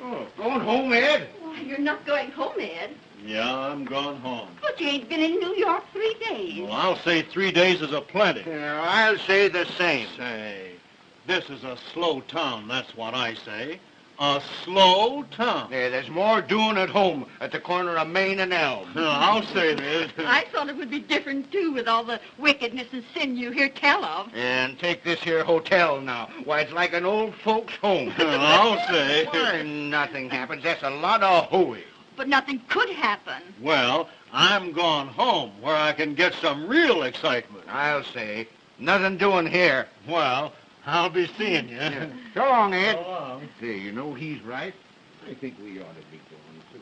Oh, going home, Ed? Why, you're not going home, Ed. Yeah, I'm gone home. But you ain't been in New York 3 days. Well, I'll say 3 days is a plenty. Yeah, I'll say the same. Say, this is a slow town, that's what I say. A slow town. Yeah, there's more doing at home at the corner of Main and Elm. I'll say this. I thought it would be different, too, with all the wickedness and sin you hear tell of. And take this here hotel now. Why, it's like an old folks' home. I'll say. Why, nothing happens. That's a lot of hooey. But nothing could happen. Well, I'm gone home where I can get some real excitement. I'll say. Nothing doing here. Well, I'll be seeing you. Yeah. So long, Ed. So long. Say, you know, he's right. I think we ought to be going, too.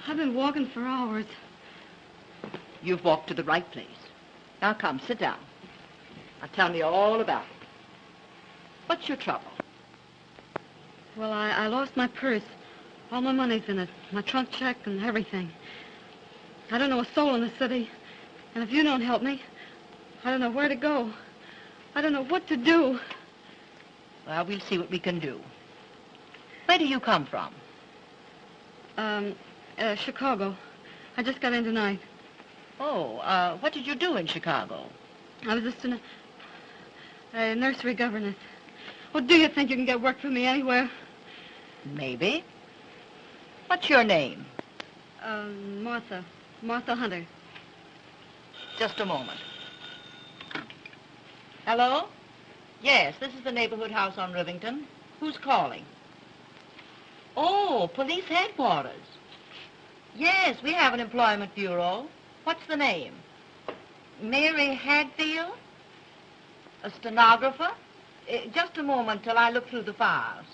I've been walking for hours. You've walked to the right place. Now come, sit down. Now tell me all about it. What's your trouble? Well, I lost my purse. All my money's in it. My trunk check and everything. I don't know a soul in the city. And if you don't help me, I don't know where to go. I don't know what to do. Well, we'll see what we can do. Where do you come from? Chicago. I just got in tonight. Oh, what did you do in Chicago? I was just a nursery governess. Well, do you think you can get work for me anywhere? Maybe. What's your name? Martha. Martha Hunter. Just a moment. Hello? Yes, this is the neighborhood house on Rivington. Who's calling? Oh, police headquarters. Yes, we have an employment bureau. What's the name? Mary Hadfield? A stenographer? Just a moment till I look through the files.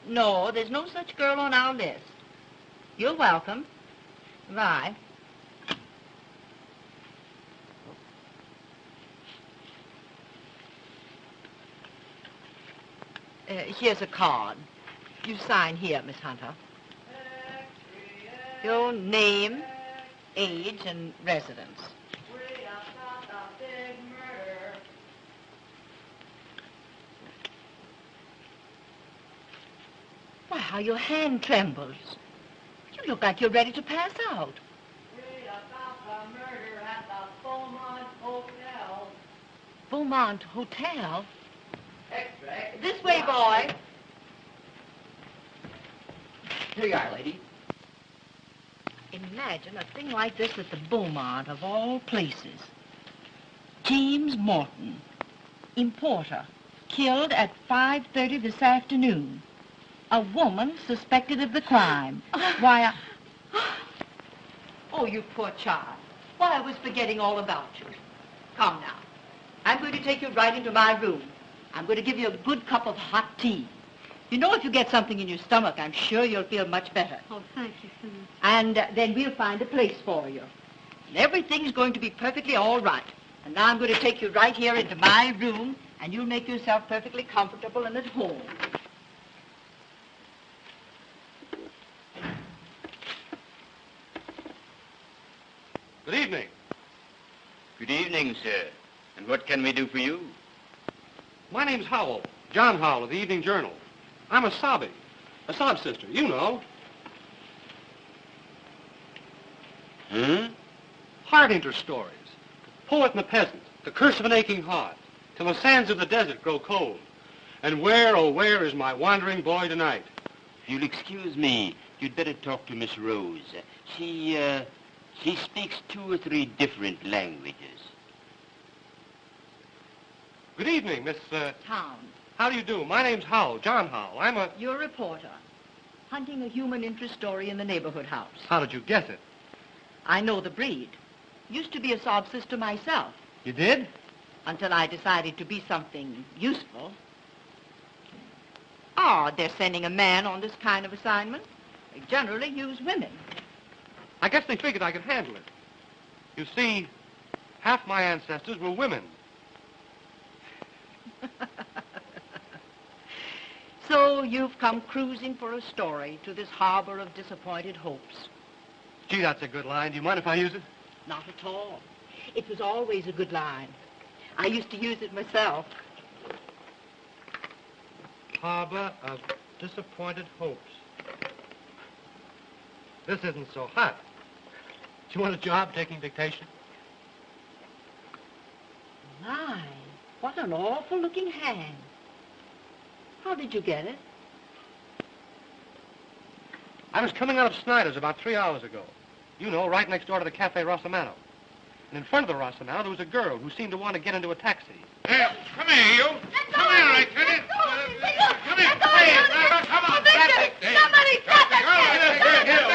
No, there's no such girl on our list. You're welcome. Bye. Here's a card. You sign here, Miss Hunter. Your name, age, and residence. Why, how your hand trembles. You look like you're ready to pass out. Murder at the Beaumont Hotel. Beaumont Hotel? This way, boy. Here you are, lady. Imagine a thing like this at the Beaumont, of all places. James Morton, importer, killed at 5:30 this afternoon. A woman suspected of the crime. Why, Oh, you poor child. Why, I was forgetting all about you. Come now. I'm going to take you right into my room. I'm going to give you a good cup of hot tea. You know, if you get something in your stomach, I'm sure you'll feel much better. Oh, thank you so much. And then we'll find a place for you. And everything's going to be perfectly all right. And now I'm going to take you right here into my room, and you'll make yourself perfectly comfortable and at home. Good evening. Good evening, sir. And what can we do for you? My name's Howell, John Howell of the Evening Journal. I'm a sob sister, you know. Heart interest stories. The poet and the peasant, the curse of an aching heart, till the sands of the desert grow cold. And where, oh where is my wandering boy tonight? If you'll excuse me, you'd better talk to Miss Rose. She speaks 2 or 3 different languages. Good evening, Miss, Town. How do you do? My name's Howell, John Howell. You're a reporter, hunting a human interest story in the neighborhood house. How did you guess it? I know the breed. Used to be a sob sister myself, You did? until I decided to be something useful. Oh, they're sending a man on this kind of assignment. They generally use women. I guess they figured I could handle it. You see, half my ancestors were women. So you've come cruising for a story to this harbor of disappointed hopes. Gee, that's a good line. Do you mind if I use it? Not at all. It was always a good line. I used to use it myself. Harbor of disappointed hopes. This isn't so hot. Do you want a job taking dictation? My, what an awful-looking hand. How did you get it? I was coming out of Snyder's about 3 hours ago. You know, right next door to the Cafe Rossamato. And in front of the Rossamato, there was a girl who seemed to want to get into a taxi. Hey, come here, you. Come here, I tell you. Come here. Come on, grab it. Somebody stop that kid! Somebody stop that kid!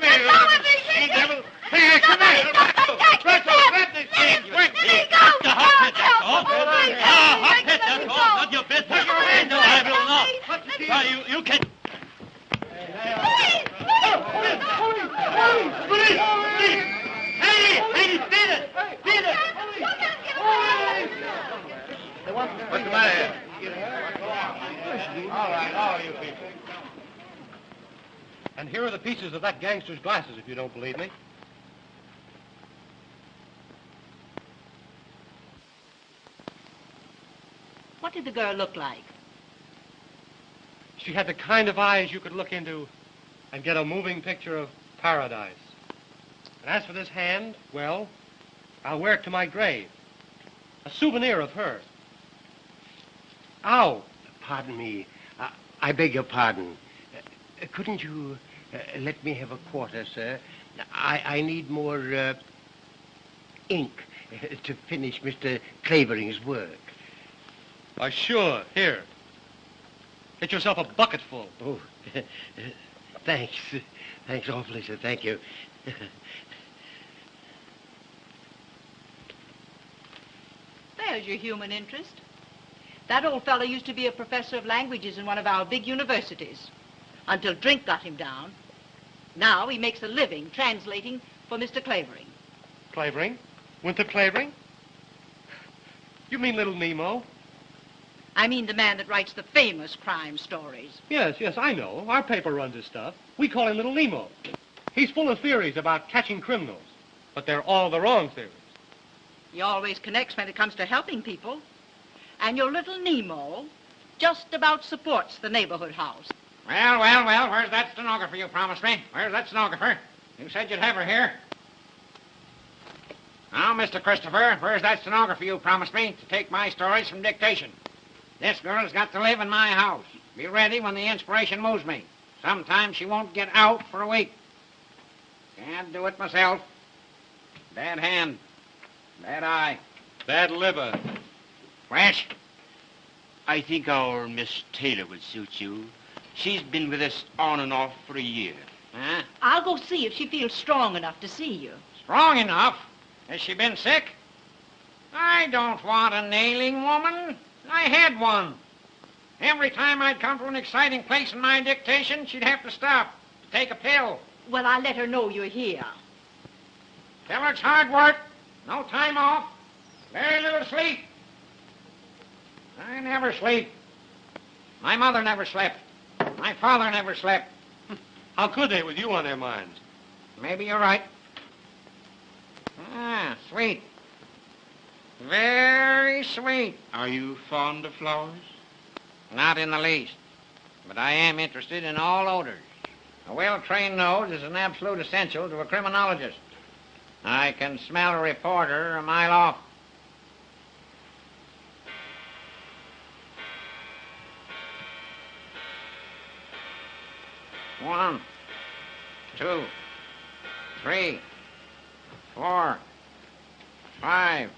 Let go of me! Hey, come here. Grab this kid! Let me go! Not your business. Put your hands up. I will not. You can... What's the matter here? All right, all you people. And here are the pieces of that gangster's glasses, if you don't believe me. What did the girl look like? She had the kind of eyes you could look into and get a moving picture of paradise. And as for this hand, well, I'll wear it to my grave. A souvenir of her. Ow! Pardon me. I beg your pardon. Couldn't you let me have a quarter, sir? I need more ink to finish Mr. Clavering's work. Why, sure. Here. Get yourself a bucketful. Oh, thanks. Thanks awfully, sir. Thank you. There's your human interest. That old fellow used to be a professor of languages in one of our big universities, until drink got him down. Now he makes a living translating for Mr. Clavering. Clavering? Winthrop Clavering? You mean Little Nemo? I mean the man that writes the famous crime stories. Yes, I know. Our paper runs his stuff. We call him Little Nemo. He's full of theories about catching criminals, but they're all the wrong theories. He always connects when it comes to helping people. And your little Nemo just about supports the neighborhood house. Well, where's that stenographer you promised me? Where's that stenographer? You said you'd have her here. Now, Mr. Christopher, where's that stenographer you promised me to take my stories from dictation? This girl's got to live in my house. Be ready when the inspiration moves me. Sometimes she won't get out for a week. Can't do it myself. Bad hand. Bad eye. Bad liver. Fresh. I think our Miss Taylor would suit you. She's been with us on and off for a year. Huh? I'll go see if she feels strong enough to see you. Strong enough? Has she been sick? I don't want a nailing woman. I had one. Every time I'd come to an exciting place in my dictation, she'd have to stop to take a pill. Well, I'll let her know you're here. Tell her it's hard work. No time off. Very little sleep. I never sleep. My mother never slept. My father never slept. How could they with you on their minds? Maybe you're right. Ah, sweet. Very sweet. Are you fond of flowers? Not in the least. But I am interested in all odors. A well-trained nose is an absolute essential to a criminologist. I can smell a reporter a mile off. One, 2, 3, 4, 5,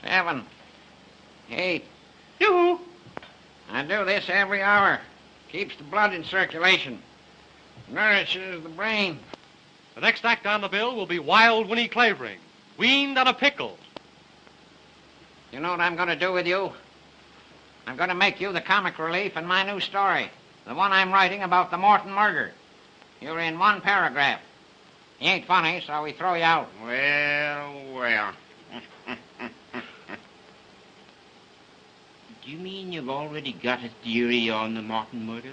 7, 8. Yoo-hoo! I do this every hour. Keeps the blood in circulation. Nourishes the brain. The next act on the bill will be Wild Winnie Clavering, weaned on a pickle. You know what I'm going to do with you? I'm going to make you the comic relief in my new story. The one I'm writing about the Morton murder. You're in one paragraph. You ain't funny, so we throw you out. Well. Do you mean you've already got a theory on the Morton murder?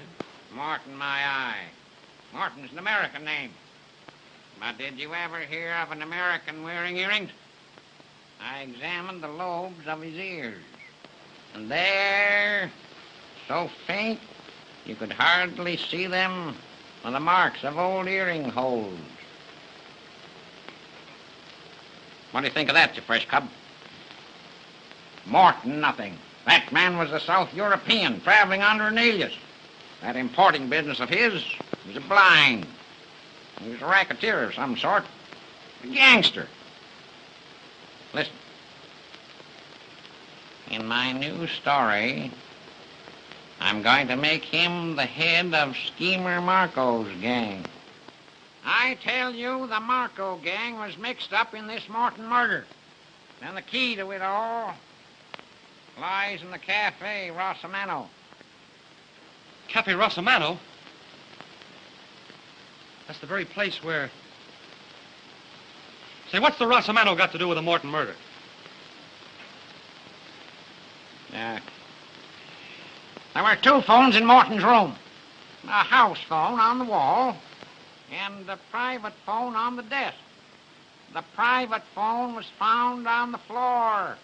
Morton, my eye. Morton's an American name. But did you ever hear of an American wearing earrings? I examined the lobes of his ears. And there, so faint, you could hardly see them, were the marks of old earring holes. What do you think of that, you fresh cub? Morton, nothing. That man was a South European traveling under an alias. That importing business of his was a blind. He was a racketeer of some sort. A gangster. Listen. In my new story, I'm going to make him the head of Schemer Marko's gang. I tell you, the Marko gang was mixed up in this Morton murder. And the key to it all lies in the Cafe Rossamano. Cafe Rossamano? That's the very place where... Say, what's the Rossamano got to do with the Morton murder? There were 2 phones in Morton's room. A house phone on the wall and a private phone on the desk. The private phone was found on the floor.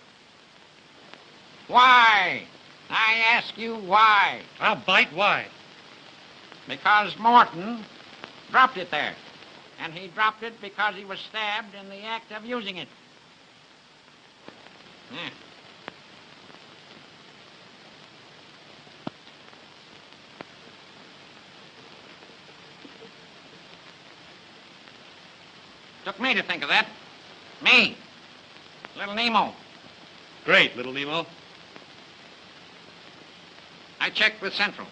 Why? I ask you why. I'll bite. Why? Because Morton dropped it there. And he dropped it because he was stabbed in the act of using it. Yeah. Took me to think of that. Me. Little Nemo. Great, little Nemo. I checked with Central.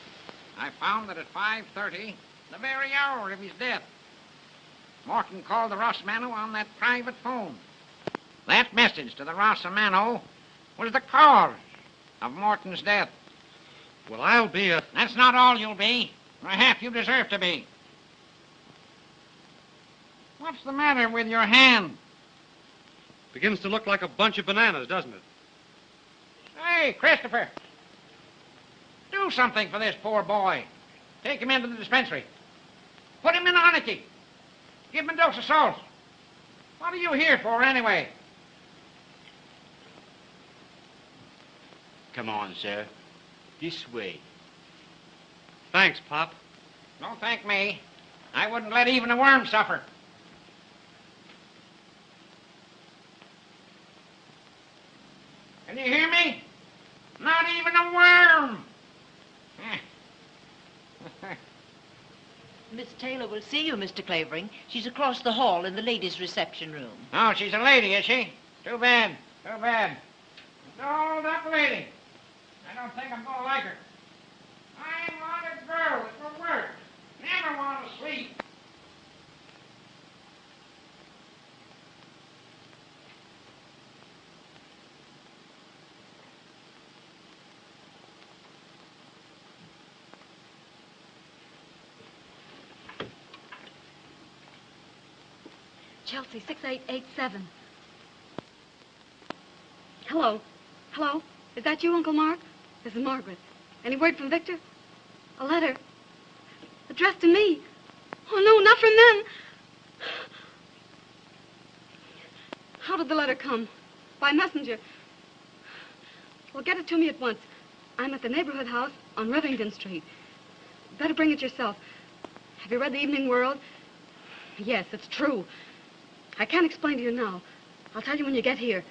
I found that at 5:30, the very hour of his death, Morton called the Rossamano on that private phone. That message to the Rossamano was the cause of Morton's death. Well, I'll be a... That's not all you'll be, or half you deserve to be. What's the matter with your hand? Begins to look like a bunch of bananas, doesn't it? Hey, Christopher. Do something for this poor boy. Take him into the dispensary. Put him in Arnicky. Give him a dose of salt. What are you here for, anyway? Come on, sir. This way. Thanks, Pop. Don't thank me. I wouldn't let even a worm suffer. Can you hear me? Not even a worm. Miss Taylor will see you, Mr. Clavering. She's across the hall in the ladies' reception room. Oh, she's a lady, is she? Too bad. Too bad. An old-up lady. I don't think I'm going to like her. I want a girl that will work. Never want to sleep. Chelsea, 6887. Hello. Hello? Is that you, Uncle Mark? This is Margaret. Any word from Victor? A letter. Addressed to me. Oh, no, not from them. How did the letter come? By messenger. Well, get it to me at once. I'm at the neighborhood house on Rivington Street. Better bring it yourself. Have you read the Evening World? Yes, it's true. I can't explain to you now. I'll tell you when you get here.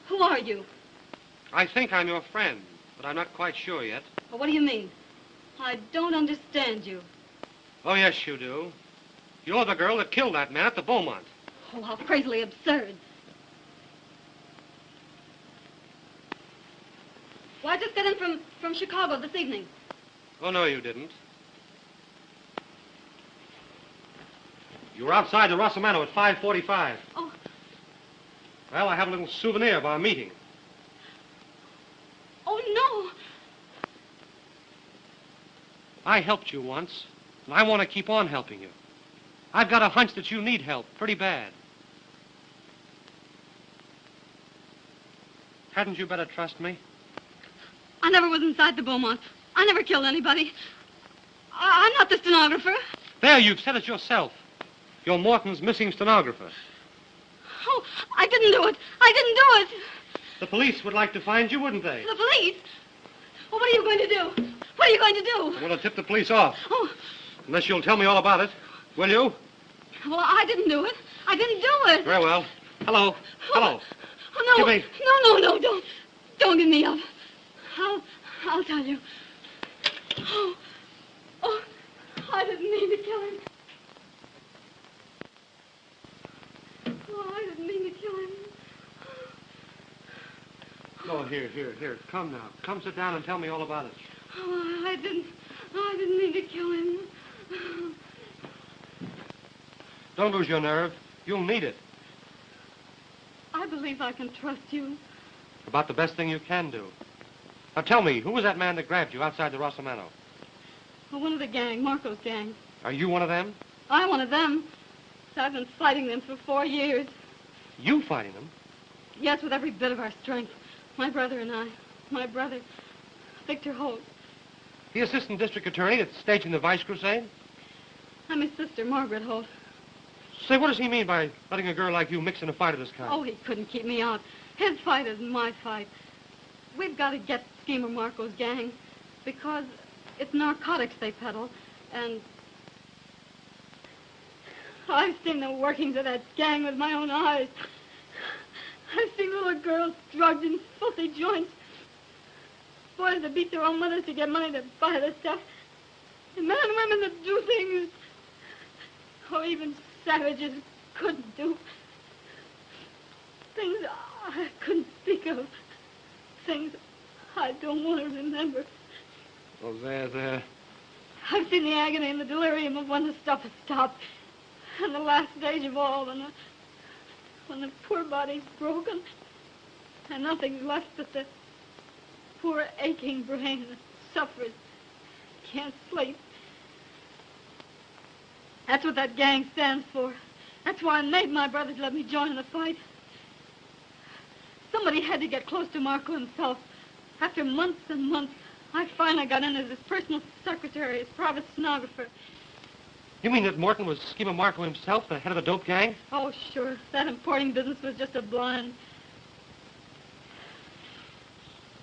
Who are you? I think I'm your friend, but I'm not quite sure yet. Well, what do you mean? I don't understand you. Oh, yes, you do. You're the girl that killed that man at the Beaumont. Oh, how crazily absurd. Well, I just got in from Chicago this evening. Oh, no, you didn't. You were outside the Rossamano at 5:45. Oh. Well, I have a little souvenir of our meeting. Oh, no. I helped you once, and I want to keep on helping you. I've got a hunch that you need help pretty bad. Hadn't you better trust me? I never was inside the Beaumont. I never killed anybody. I'm not the stenographer. There, you've said it yourself. You're Morton's missing stenographer. Oh, I didn't do it. I didn't do it. The police would like to find you, wouldn't they? The police? Well, what are you going to do? What are you going to do? I'm going to tip the police off. Oh. Unless you'll tell me all about it. Will you? Well, I didn't do it. I didn't do it. Very well. Hello. Hello. Oh, no. Give me... No, don't give me up. I'll tell you. Oh, I didn't mean to kill him. Oh, I didn't mean to kill him. Oh, here. Come now. Come sit down and tell me all about it. Oh, I didn't mean to kill him. Don't lose your nerve. You'll need it. I believe I can trust you. About the best thing you can do. Now tell me, who was that man that grabbed you outside the Rossamano? Well, one of the gang, Marco's gang. Are you one of them? I'm one of them. I've been fighting them for 4 years. You fighting them? Yes, with every bit of our strength. My brother and I. My brother, Victor Holt. The assistant district attorney that's staging the Vice Crusade? I'm his sister, Margaret Holt. Say, what does he mean by letting a girl like you mix in a fight of this kind? Oh, he couldn't keep me out. His fight isn't my fight. We've got to get Schemer Marko's gang because it's narcotics they peddle, and I've seen the workings of that gang with my own eyes. I've seen little girls drugged in filthy joints, boys that beat their own mothers to get money to buy the stuff, and men and women that do things, even savages couldn't do. Things I couldn't speak of. Things I don't want to remember. Oh, there. I've seen the agony and the delirium of when the stuff has stopped. And the last stage of all, when the poor body's broken, and nothing's left but the poor aching brain that suffers, can't sleep. That's what that gang stands for. That's why I made my brothers let me join in the fight. Somebody had to get close to Marko himself. After months and months, I finally got in as his personal secretary, his private stenographer. You mean that Morton was Schemer Marko himself, the head of the dope gang? Oh, sure. That importing business was just a blind.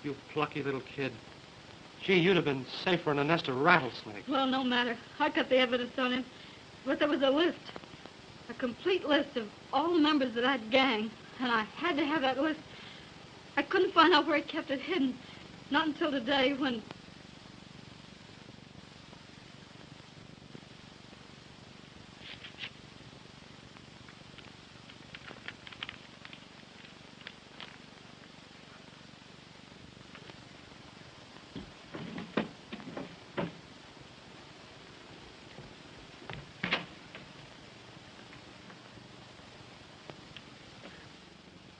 You plucky little kid. Gee, you'd have been safer in a nest of rattlesnakes. Well, no matter. I got the evidence on him. But there was a list. A complete list of all the members of that gang. And I had to have that list. I couldn't find out where he kept it hidden. Not until today when...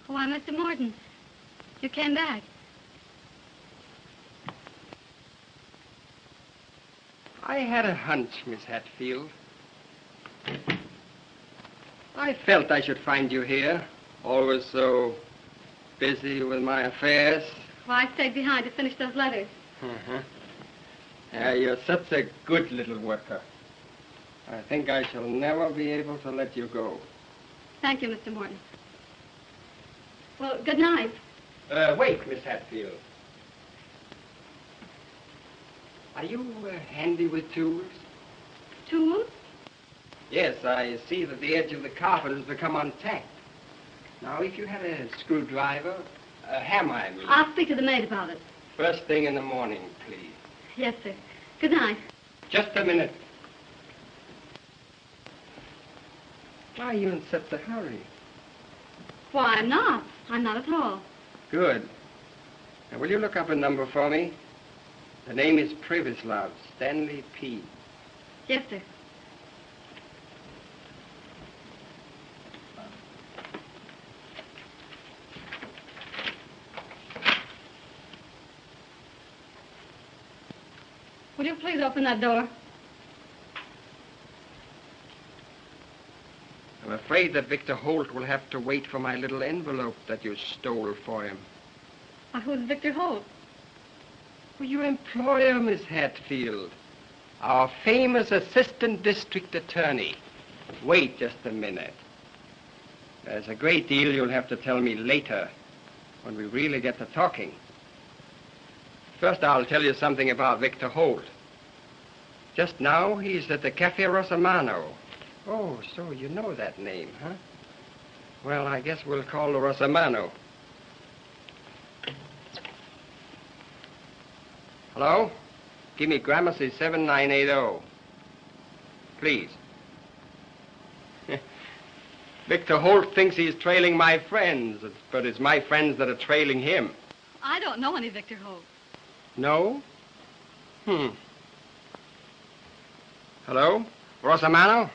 Why, Mr. Morton, you came back. I had a hunch, Miss Hatfield. I felt I should find you here, always so busy with my affairs. Well, I stayed behind to finish those letters. You're such a good little worker. I think I shall never be able to let you go. Thank you, Mr. Morton. Well, good night. Wait, Miss Hatfield. Are you handy with tools? Tools? Yes, I see that the edge of the carpet has become untacked. Now, if you had a screwdriver, a hammer, I mean. I'll speak to the maid about it. First thing in the morning, please. Yes, sir. Good night. Just a minute. Why are you in such a hurry? Why, I'm not. I'm not at all. Good. Now, will you look up a number for me? The name is Privislav, Stanley P. Yes, sir. Would you please open that door? I'm afraid that Victor Holt will have to wait for my little envelope that you stole for him. Why, who's Victor Holt? Well, your employer, Miss Hatfield. Our famous assistant district attorney. Wait just a minute. There's a great deal you'll have to tell me later, when we really get to talking. First, I'll tell you something about Victor Holt. Just now, he's at the Cafe Rosamano. Oh, so you know that name, huh? Well, I guess we'll call the Rosamano. Hello? Give me Gramercy 7980. Please. Victor Holt thinks he's trailing my friends, but it's my friends that are trailing him. I don't know any Victor Holt. No? Hello? Rosamano?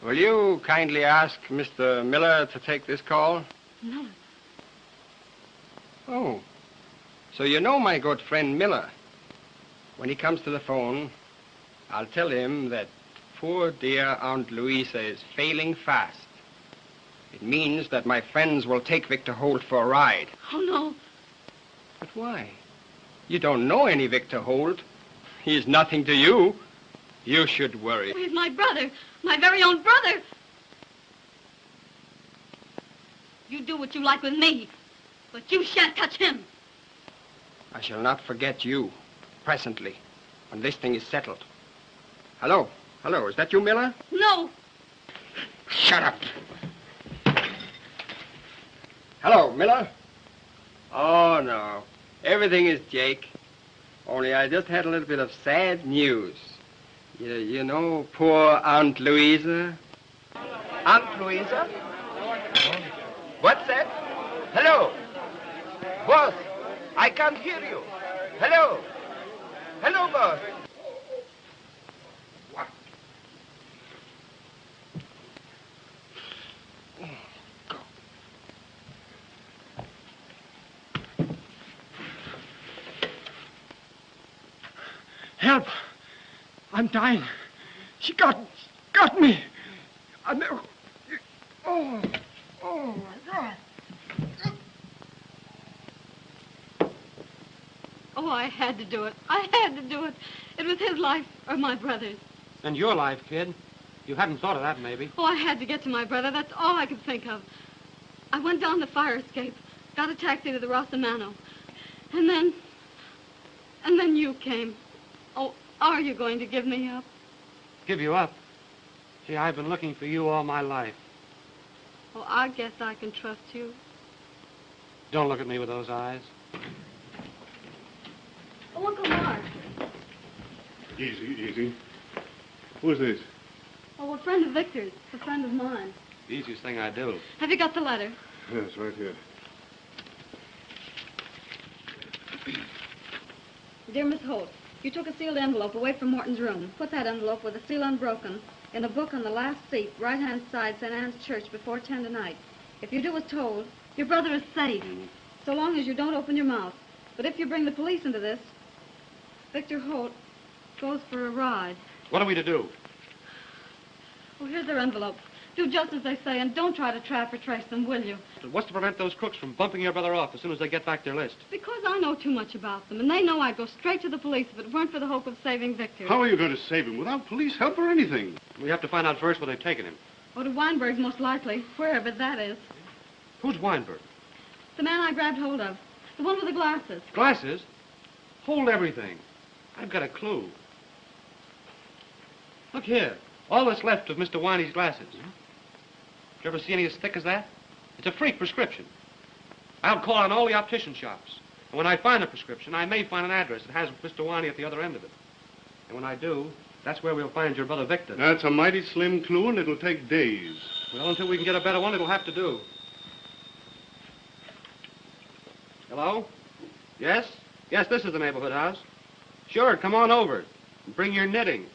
Will you kindly ask Mr. Miller to take this call? No. Oh. So you know my good friend Miller. When he comes to the phone, I'll tell him that poor dear Aunt Louisa is failing fast. It means that my friends will take Victor Holt for a ride. Oh, no. But why? You don't know any Victor Holt. He's nothing to you. You should worry. He's my brother. My very own brother. You do what you like with me, but you shan't touch him. I shall not forget you, presently, when this thing is settled. Hello? Hello, is that you, Miller? No. Shut up. Hello, Miller? Oh, no. Everything is Jake. Only I just had a little bit of sad news. You know poor Aunt Louisa? Aunt Louisa? What's that? Hello? Boss, I can't hear you. Hello? Hello, boss. What? Go. Help! I'm dying. She got me. Oh, my God. Oh, I had to do it. I had to do it. It was his life or my brother's. And your life, kid. You hadn't thought of that, maybe. Oh, I had to get to my brother. That's all I could think of. I went down the fire escape, got a taxi to the Rosamano. And then you came. Oh, are you going to give me up? Give you up? Gee, I've been looking for you all my life. Oh, I guess I can trust you. Don't look at me with those eyes. Oh, Uncle Mark. Easy, easy. Who's this? Oh, a friend of Victor's. A friend of mine. The easiest thing I do. Have you got the letter? Yes, right here. Dear Miss Holt, you took a sealed envelope away from Morton's room. Put that envelope with the seal unbroken in a book on the last seat, right-hand side, St. Anne's Church, before 10 tonight. If you do as told, your brother is safe, so long as you don't open your mouth. But if you bring the police into this, Victor Holt goes for a ride. What are we to do? Oh, here's their envelope. Do just as they say and don't try to trap or trace them, will you? What's to prevent those crooks from bumping your brother off as soon as they get back their list? Because I know too much about them, and they know I'd go straight to the police if it weren't for the hope of saving Victor. How are you going to save him without police help or anything? We have to find out first where they've taken him. Or to Weinberg's, most likely, wherever that is. Who's Weinberg? The man I grabbed hold of. The one with the glasses. Glasses? Hold everything. I've got a clue. Look here. All that's left of Mr. Winey's glasses. Did you ever see any as thick as that? It's a freak prescription. I'll call on all the optician shops. And when I find a prescription, I may find an address that has Mr. Winey at the other end of it. And when I do, that's where we'll find your brother Victor. That's a mighty slim clue, and it'll take days. Well, until we can get a better one, it'll have to do. Hello? Yes? Yes, this is the neighborhood house. Sure, come on over. And bring your knitting.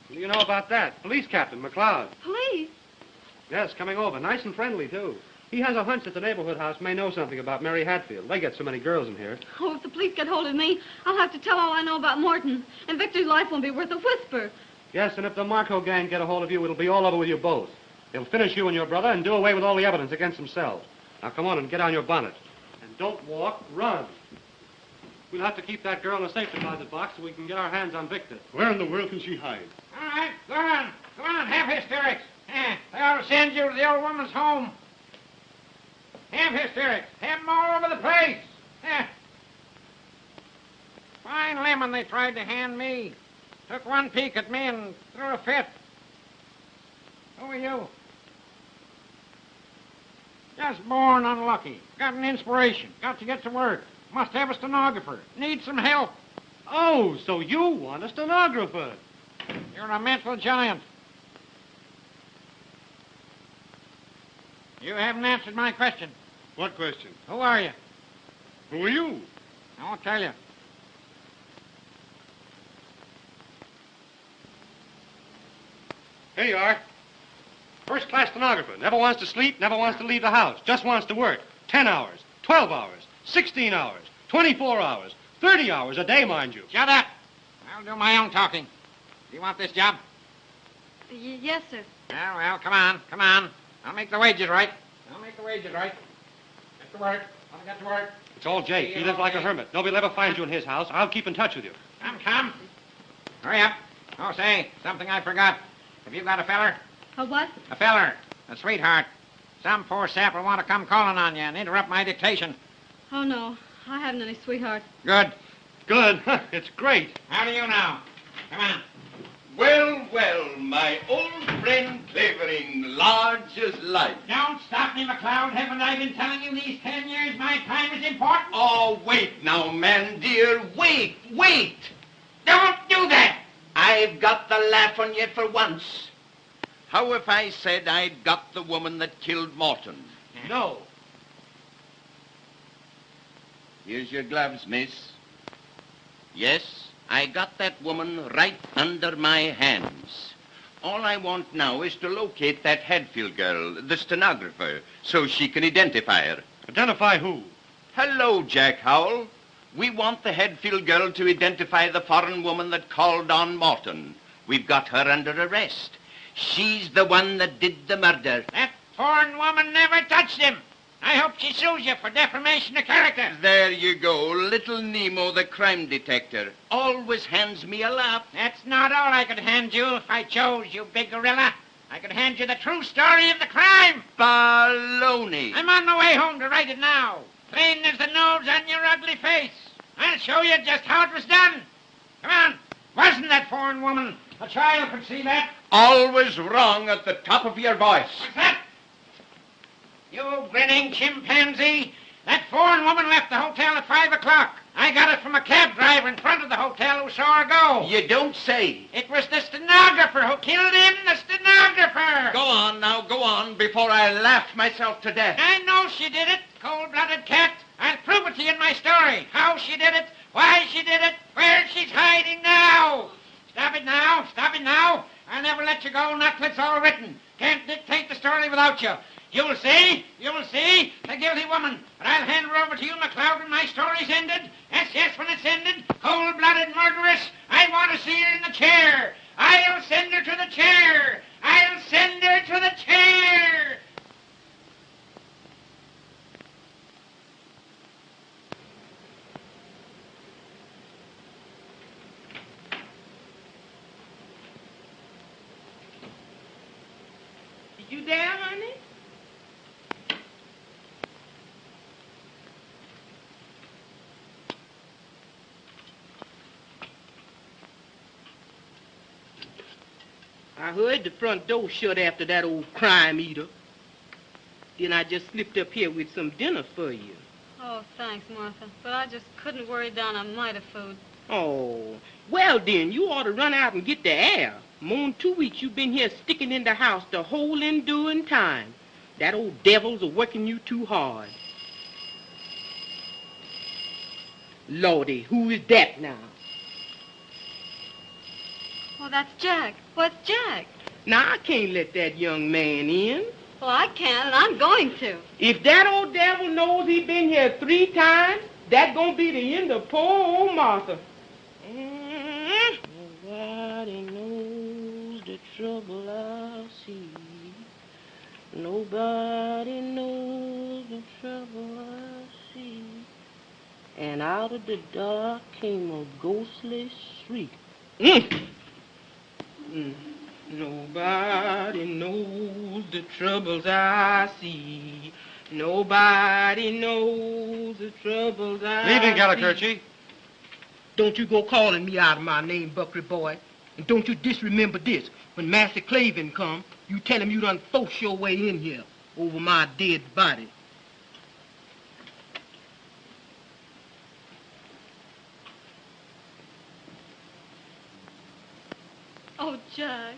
What do you know about that? Police Captain McLeod. Police? Yes, coming over. Nice and friendly, too. He has a hunch that the neighborhood house may know something about Mary Hatfield. They get so many girls in here. Oh, if the police get hold of me, I'll have to tell all I know about Morton. And Victor's life won't be worth a whisper. Yes, and if the Marko gang get a hold of you, it'll be all over with you both. They'll finish you and your brother and do away with all the evidence against themselves. Now, come on and get on your bonnet. And don't walk, run. We'll have to keep that girl in a safe deposit box so we can get our hands on Victor. Where in the world can she hide? All right, go on. Go on, have hysterics. They ought to send you to the old woman's home. Have hysterics. Have them all over the place. Fine lemon they tried to hand me. Took one peek at me and threw a fit. Who are you? Just born unlucky. Got an inspiration. Got to get to work. Must have a stenographer. Need some help. Oh, so you want a stenographer. You're a mental giant. You haven't answered my question. What question? Who are you? Who are you? I won't tell you. Here you are. First-class stenographer. Never wants to sleep, never wants to leave the house. Just wants to work. 10 hours, 12 hours, 16 hours, 24 hours, 30 hours a day, mind you. Shut up. I'll do my own talking. Do you want this job? Yes, sir. Well, come on, come on. I'll make the wages right. Get to work. I'll get to work. It's all Jake. He lives like a hermit. Nobody will ever find you in his house. I'll keep in touch with you. Come. Hurry up. Oh, say, something I forgot. Have you got a feller? A what? A feller. A sweetheart. Some poor sap will want to come calling on you and interrupt my dictation. Oh, no. I haven't any sweetheart. Good. Good. It's great. How do you know? Come on. Well, my old friend Clavering, large as life. Don't stop me, McLeod. Haven't I been telling you these 10 years my time is important? Oh, wait now, man, dear. Wait. Don't do that. I've got the laugh on you for once. How if I said I'd got the woman that killed Morton? No. Here's your gloves, miss. Yes, I got that woman right under my hands. All I want now is to locate that Hadfield girl, the stenographer, so she can identify her. Identify who? Hello, Jack Howell. We want the Hadfield girl to identify the foreign woman that called on Morton. We've got her under arrest. She's the one that did the murder. That foreign woman never touched him. I hope she sues you for defamation of character. There you go. Little Nemo, the crime detector, always hands me a laugh. That's not all I could hand you if I chose, you big gorilla. I could hand you the true story of the crime. Baloney. I'm on my way home to write it now. Plain as the nose on your ugly face. I'll show you just how it was done. Come on. Wasn't that foreign woman? A child could see that. Always wrong at the top of your voice. What's that? You grinning chimpanzee. That foreign woman left the hotel at 5 o'clock. I got it from a cab driver in front of the hotel who saw her go. You don't say. It was the stenographer who killed him, the stenographer. Go on now, go on, before I laugh myself to death. I know she did it, cold-blooded cat. I'll prove it to you in my story. How she did it, why she did it, where she's hiding now. Stop it now. I'll never let you go, not till it's all written. Can't dictate the story without you. You'll see, the guilty woman. But I'll hand her over to you, McLeod, when my story's ended. Yes, when it's ended. Cold-blooded murderess. I want to see her in the chair. I'll send her to the chair. I'll Send her to the chair. You there, honey? I heard the front door shut after that old crime eater. Then I just slipped up here with some dinner for you. Oh, thanks, Martha. But I just couldn't worry down a mite of food. Oh, well then, you ought to run out and get the air. More than 2 weeks you've been here sticking in the house the whole enduring time. That old devil's a-working you too hard. Lordy, who is that now? Oh, that's Jack. What's Jack? Now, I can't let that young man in. Well, I can, and I'm going to. If that old devil knows he been here 3 times, that's gonna be the end of poor old Martha. Nobody knows the trouble I see. Nobody knows the trouble I see. And out of the dark came a ghostly shriek. Nobody knows the troubles I see. Nobody knows the troubles I see. Leaving, Gallicurchi. Don't you go calling me out of my name, Buckley boy. And don't you disremember this. When Master Clavering come, you tell him you done forced your way in here over my dead body. Oh, Jack.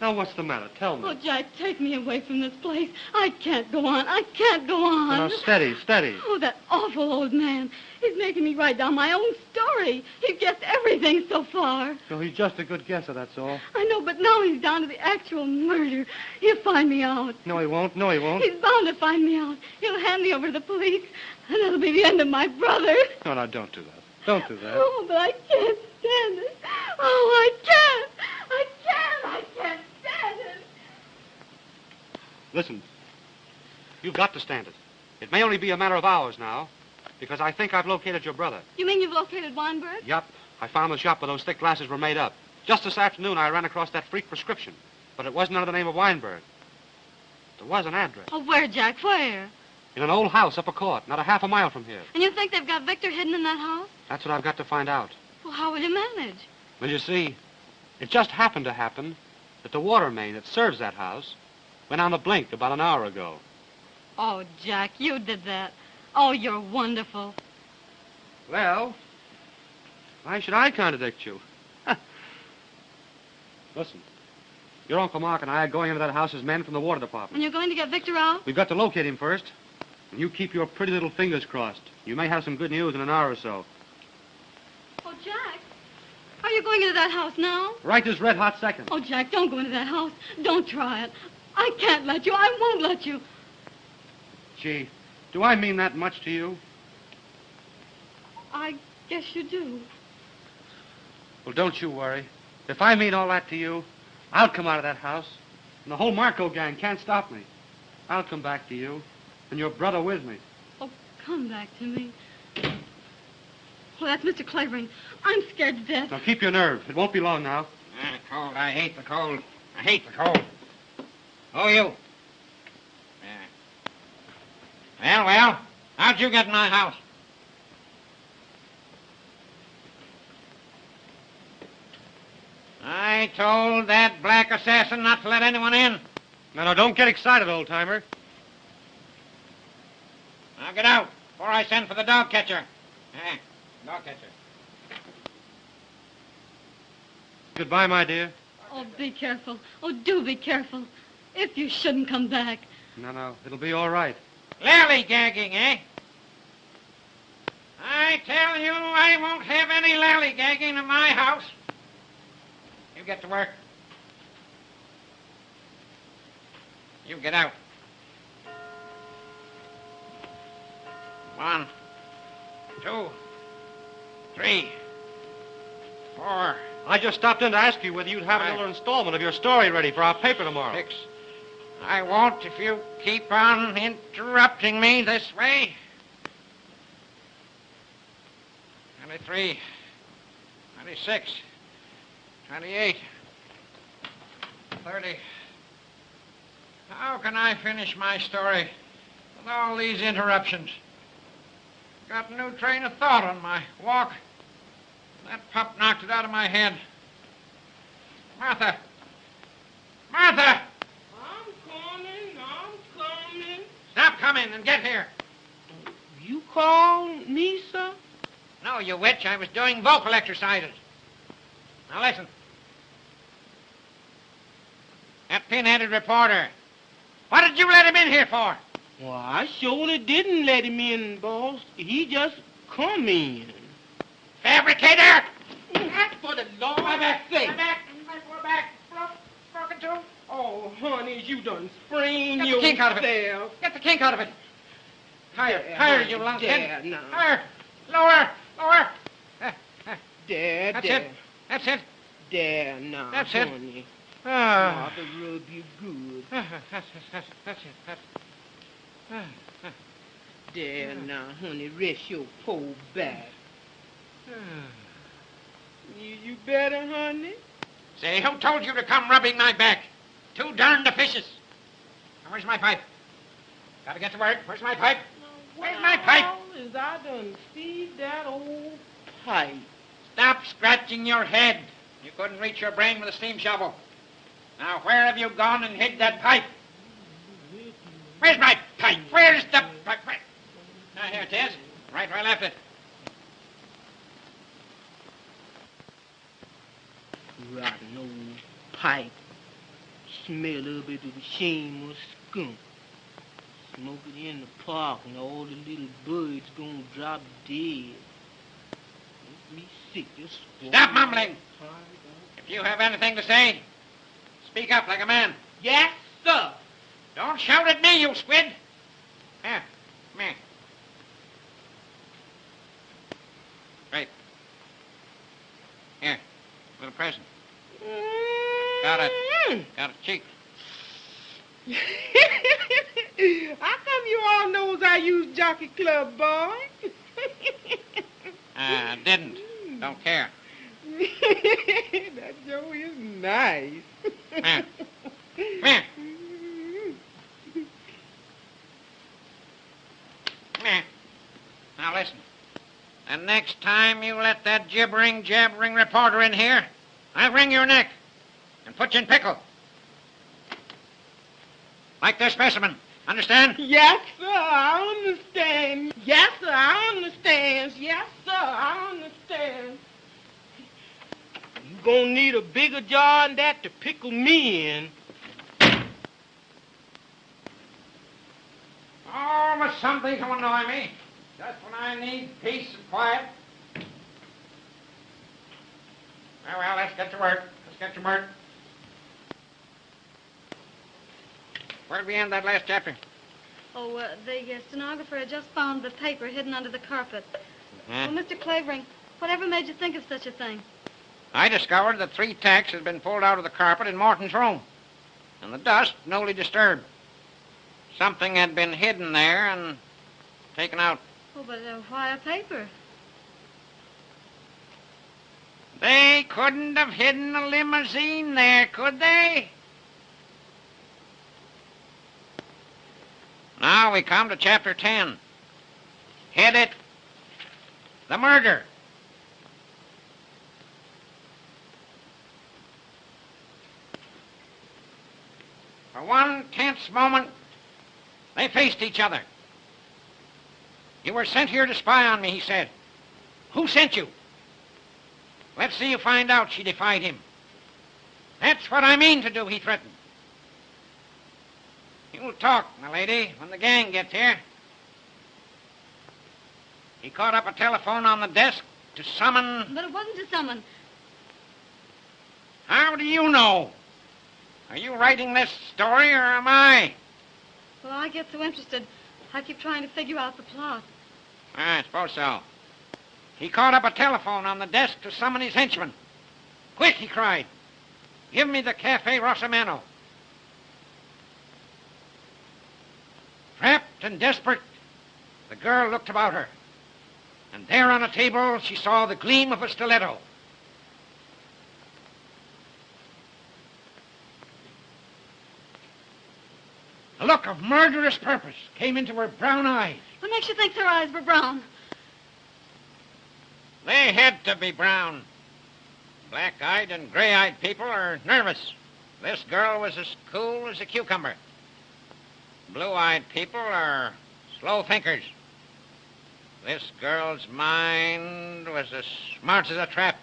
Now, what's the matter? Tell me. Oh, Jack, take me away from this place. I can't go on. I can't go on. Now, steady, steady. Oh, that awful old man. He's making me write down my own story. He's guessed everything so far. No, he's just a good guesser, that's all. I know, but now he's down to the actual murder. He'll find me out. No, he won't. No, he won't. He's bound to find me out. He'll hand me over to the police, and that'll be the end of my brother. No, no, don't do that. Don't do that. Oh, but I can't stand it. Oh, I can't. I can't stand it. Listen, you've got to stand it. It may only be a matter of hours now, because I think I've located your brother. You mean you've located Weinberg? Yup. I found the shop where those thick glasses were made up. Just this afternoon, I ran across that freak prescription, but it wasn't under the name of Weinberg. There was an address. Oh, where, Jack? Where? In an old house up a court, not a half a mile from here. And you think they've got Victor hidden in that house? That's what I've got to find out. Well, how will you manage? Well, you see, it just happened to happen that the water main that serves that house went on the blink about an hour ago. Oh, Jack, you did that. Oh, you're wonderful. Well, why should I contradict you? Listen, your Uncle Mark and I are going into that house as men from the water department. And you're going to get Victor out? We've got to locate him first. And you keep your pretty little fingers crossed. You may have some good news in an hour or so. Oh, Jack, are you going into that house now? Right this red-hot second. Oh, Jack, don't go into that house. Don't try it. I can't let you. I won't let you. Gee, do I mean that much to you? I guess you do. Well, don't you worry. If I mean all that to you, I'll come out of that house. And the whole Marko gang can't stop me. I'll come back to you. And your brother with me. Oh, come back to me. Oh, that's Mr. Clavering. I'm scared to death. Now, keep your nerve. It won't be long now. Cold. I hate the cold. I hate the cold. Oh, you. Yeah. Well, how'd you get in my house? I told that black assassin not to let anyone in. No, don't get excited, old-timer. Now get out before I send for the dog catcher. Dog catcher. Goodbye, my dear. Oh, be careful. Oh, do be careful. If you shouldn't come back. No, it'll be all right. Lally-gagging, eh? I tell you, I won't have any lally-gagging in my house. You get to work. You get out. 1, 2, 3, 4, I just stopped in to ask you whether you'd have another installment of your story ready for our paper tomorrow. Fix. I won't if you keep on interrupting me this way. 23, 26, 28, 30. How can I finish my story with all these interruptions? Got a new train of thought on my walk. That pup knocked it out of my head. Martha! Martha! I'm coming. Stop coming and get here. You called me, sir? No, you witch. I was doing vocal exercises. Now listen. That pin-headed reporter. What did you let him in here for? Well, I surely didn't let him in, boss. He just come in. Fabricator! For the Lord's sake. Come back. We're back. Broken too. Oh, honey, you done sprained Get the yourself. kink out of it. Get the kink out of it. Higher, you lunkhead. There, now. Higher. Lower. There, That's there. it. That's it. There, now, That's it. honey. Ah. Martha rub you good. That's it. There, now, honey, rest your poor back. You better, honey? Say, who told you to come rubbing my back? Too darned officious. Now, where's my pipe? Gotta get to work. Where's my pipe? Where's my pipe? Is I done feed that old pipe. Stop scratching your head. You couldn't reach your brain with a steam shovel. Now, where have you gone and hid that pipe? Where's my pipe? Where's the pipe? Now, here it is. Right where I left it. Rotten old pipe. Smell of it with a shameless skunk. Smoke it in the park and all the little birds gonna drop dead. Make me sick, just Stop mumbling. If you have anything to say, speak up like a man. Yes, sir. Don't shout at me, you squid. Here, come here. Right. Here, little present. Got it. Got a cheek. How come you all knows I use Jockey Club, boy? Didn't. Don't care. That Joe is nice. Here. Come here. Come here. Now listen. The next time you let that jabbering reporter in here, I'll wring your neck and put you in pickle. Like this specimen. Understand? Yes, sir, I understand. Yes, sir, I understand. Yes, sir, I understand. You gonna need a bigger jar than that to pickle me in. Oh, but something to annoy me. Just when I need peace and quiet. Well, let's get to work. Let's get to work. Where'd we end that last chapter? Oh, the stenographer had just found the paper hidden under the carpet. Huh? Well, Mr. Clavering, whatever made you think of such a thing? I discovered that 3 tacks had been pulled out of the carpet in Morton's room, and the dust newly disturbed. Something had been hidden there and taken out. Oh, but why a paper? They couldn't have hidden a limousine there, could they? Now we come to chapter 10. Head it, the murder. For one tense moment, they faced each other. You were sent here to spy on me, he said. Who sent you? Let's see you find out, she defied him. That's what I mean to do, he threatened. You'll talk, my lady, when the gang gets here. He caught up a telephone on the desk to summon... But it wasn't to summon. How do you know? Are you writing this story, or am I? Well, I get so interested, I keep trying to figure out the plot. I suppose so. He caught up a telephone on the desk to summon his henchman. Quick, he cried. Give me the Cafe Rosamano. Trapped and desperate, the girl looked about her. And there on a table, she saw the gleam of a stiletto. A look of murderous purpose came into her brown eyes. What makes you think her eyes were brown? They had to be brown. Black-eyed and gray-eyed people are nervous. This girl was as cool as a cucumber. Blue-eyed people are slow thinkers. This girl's mind was as smart as a trap.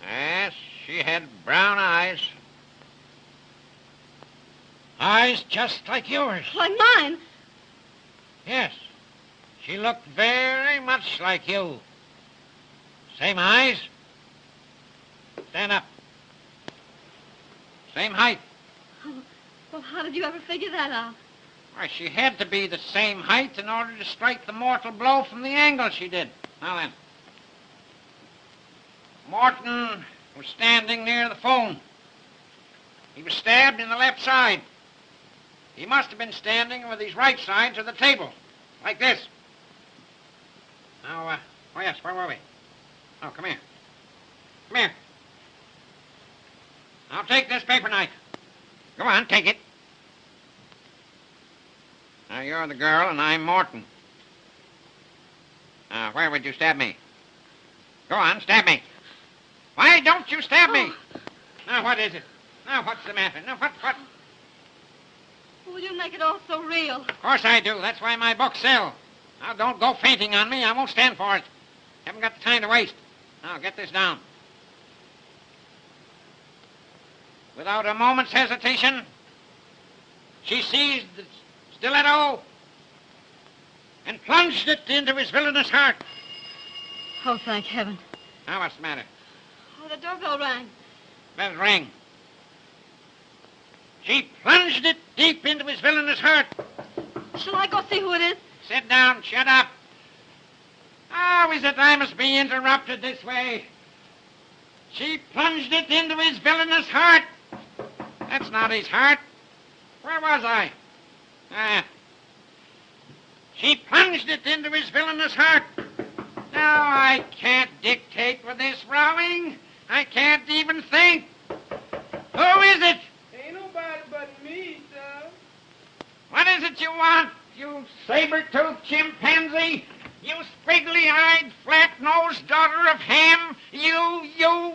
Yes, she had brown eyes. Eyes just like yours. Like mine? Yes. She looked very much like you. Same eyes. Stand up. Same height. Oh, well, how did you ever figure that out? Why, she had to be the same height in order to strike the mortal blow from the angle she did. Now then. Morton was standing near the phone. He was stabbed in the left side. He must have been standing with his right side to the table, like this. Now, oh yes, where were we? Oh, come here. Come here. Now take this paper knife. Go on, take it. Now, you're the girl, and I'm Morton. Now, where would you stab me? Go on, stab me. Why don't you stab me? Now, what is it? Now, what's the matter? Now, what? Well, you make it all so real. Of course I do. That's why my books sell. Now, don't go fainting on me. I won't stand for it. Haven't got the time to waste. Now, get this down. Without a moment's hesitation, she seized the stiletto and plunged it into his villainous heart. Oh, thank heaven. Now, what's the matter? Oh, the doorbell rang. Let it ring. She plunged it deep into his villainous heart. Shall I go see who it is? Sit down. Shut up. How is it I must be interrupted this way? She plunged it into his villainous heart. That's not his heart. Where was I? She plunged it into his villainous heart. Now, I can't dictate with this rowing. I can't even think. Who is it? Ain't nobody but me, sir. What is it you want, you saber-toothed chimpanzee? You squiggly-eyed, flat-nosed daughter of Ham? You...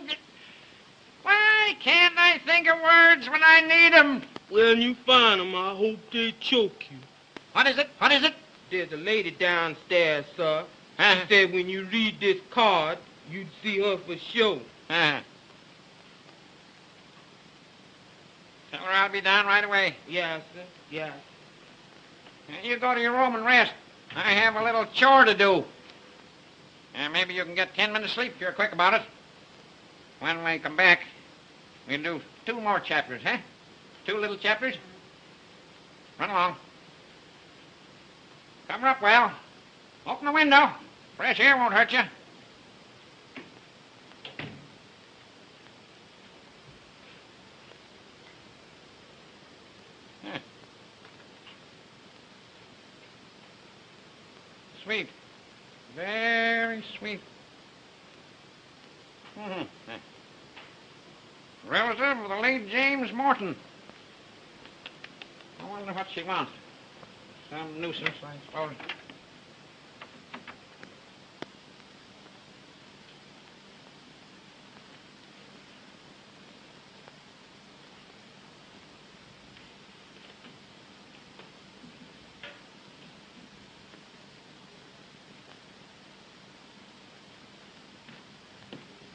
Why can't I think of words when I need 'em? When you find 'em, I hope they choke you. What is it? What is it? There's a lady downstairs, sir. She said when you read this card, you'd see her for sure. Tell her I'll be down right away. Yes, sir. Yes. You go to your room and rest. I have a little chore to do. Maybe you can get 10 minutes sleep if you're quick about it. When we come back, we'll do 2 more chapters, huh? 2 little chapters. Run along. Cover up well. Open the window. Fresh air won't hurt you. Sweet. Very sweet. Relative of the late James Morton. I wonder what she wants. Some nuisance, I suppose.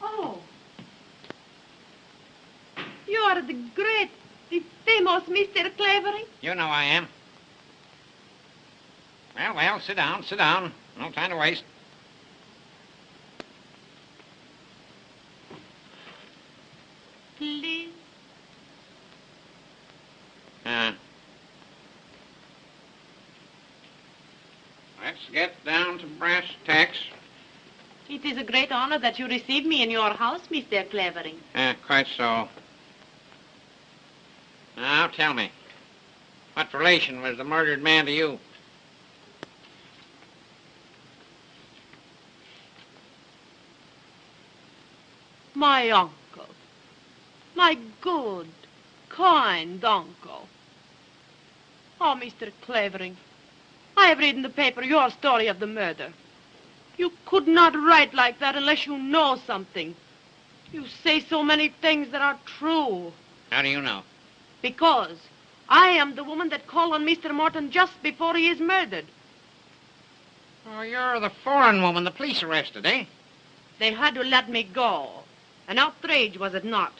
Oh. You are the great, the famous Mr. Clavering? You know I am. Well, sit down, sit down. No time to waste. Please. Let's get down to brass tacks. It is a great honor that you receive me in your house, Mr. Clavering. Quite so. Now, tell me, what relation was the murdered man to you? My uncle. My good, kind uncle. Oh, Mr. Clavering, I have read in the paper your story of the murder. You could not write like that unless you know something. You say so many things that are true. How do you know? Because I am the woman that called on Mr. Morton just before he is murdered. Oh, you're the foreign woman the police arrested, eh? They had to let me go. An outrage, was it not?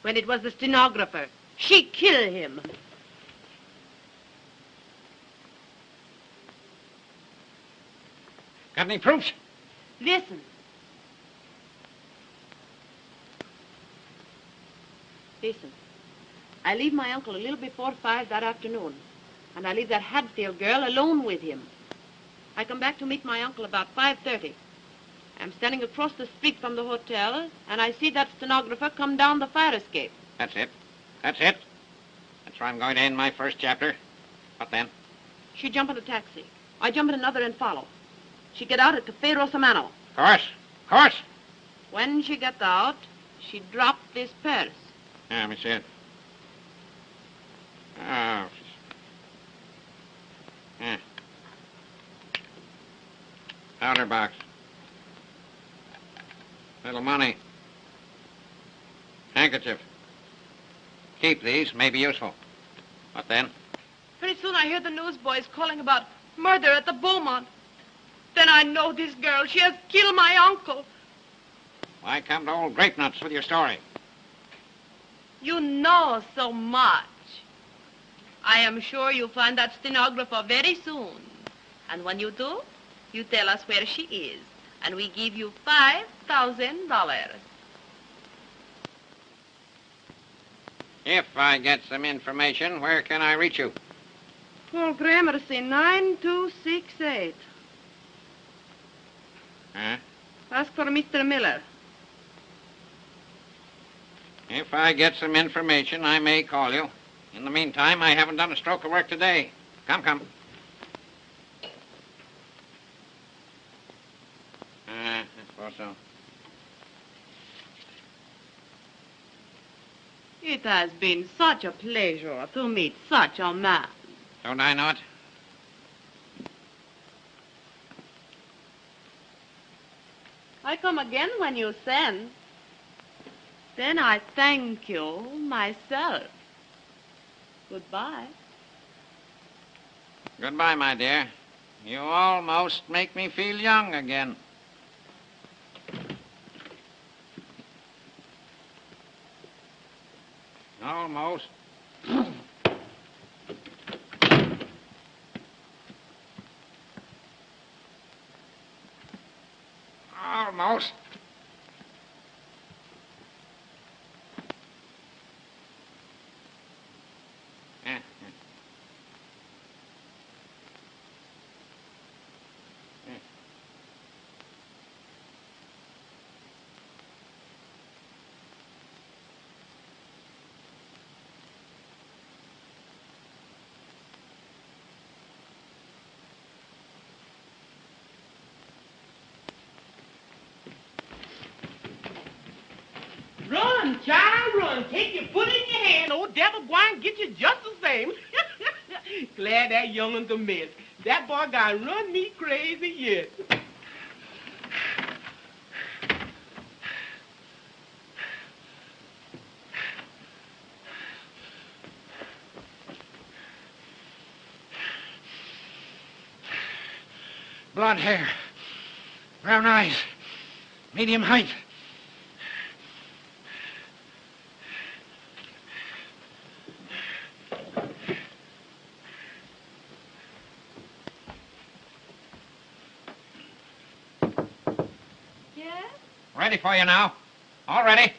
When it was the stenographer. She killed him. Got any proofs? Listen. Listen. I leave my uncle a little before 5 that afternoon, and I leave that Hadfield girl alone with him. I come back to meet my uncle about 5:30. I'm standing across the street from the hotel, and I see that stenographer come down the fire escape. That's it. That's it. That's where I'm going to end my first chapter. What then? She jump in a taxi. I jump in another and follow. She get out at Cafe Rosamano. Of course. Of course. When she gets out, she dropped this purse. Yeah, let me see it. Oh. Yeah. Powder box. Little money. Handkerchief. Keep these. May be useful. What then? Pretty soon I hear the newsboys calling about murder at the Beaumont. Then I know this girl. She has killed my uncle. Why come to old grape nuts with your story? You know so much. I am sure you'll find that stenographer very soon. And when you do, you tell us where she is. And we give you $5,000. If I get some information, where can I reach you? Paul Gramercy, 9268. Huh? Ask for Mr. Miller. If I get some information, I may call you. In the meantime, I haven't done a stroke of work today. Come, come. I suppose so. It has been such a pleasure to meet such a man. Don't I know it? I come again when you send. Then I thank you myself. Goodbye. Goodbye, my dear. You almost make me feel young again. Almost. Almost. Run, child, run. Take your foot in your hand. Old devil gwine get you just the same. Glad that young'un's a mess. That boy got run me crazy yet. Blonde hair. Brown eyes. Medium height. Ready for you now. All ready.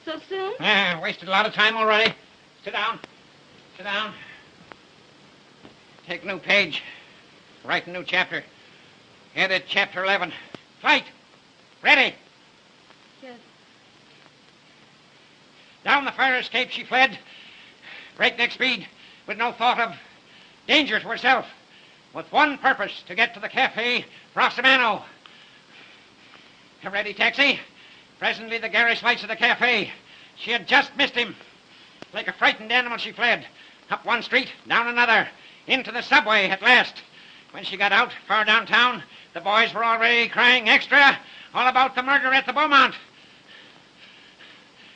So soon? Wasted a lot of time already. Sit down. Sit down. Take a new page. Write a new chapter. Headed Chapter 11. Flight. Ready. Yes. Down the fire escape she fled. Breakneck speed, with no thought of danger to herself. With one purpose, to get to the cafe Rossamano. A ready taxi. Presently the garish lights of the cafe. She had just missed him. Like a frightened animal she fled. Up one street, down another. Into the subway at last. When she got out, far downtown, the boys were already crying extra all about the murder at the Beaumont.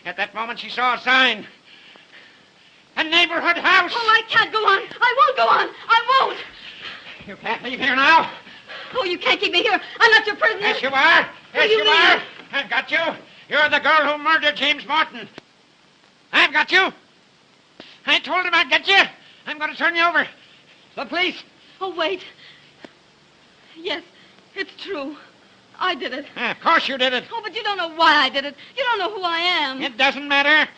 At that moment she saw a sign. A neighborhood house! Oh, I can't go on. I won't go on. I won't. You can't leave here now. Oh, you can't keep me here. I'm not your prisoner. Yes, you are. Yes, you you mean? are. I've got you. You're the girl who murdered James Morton. I've got you. I told him I'd get you. I'm going to turn you over. The police. Oh, wait. Yes, it's true. I did it. Of course you did it. Oh, but you don't know why I did it. You don't know who I am. It doesn't matter.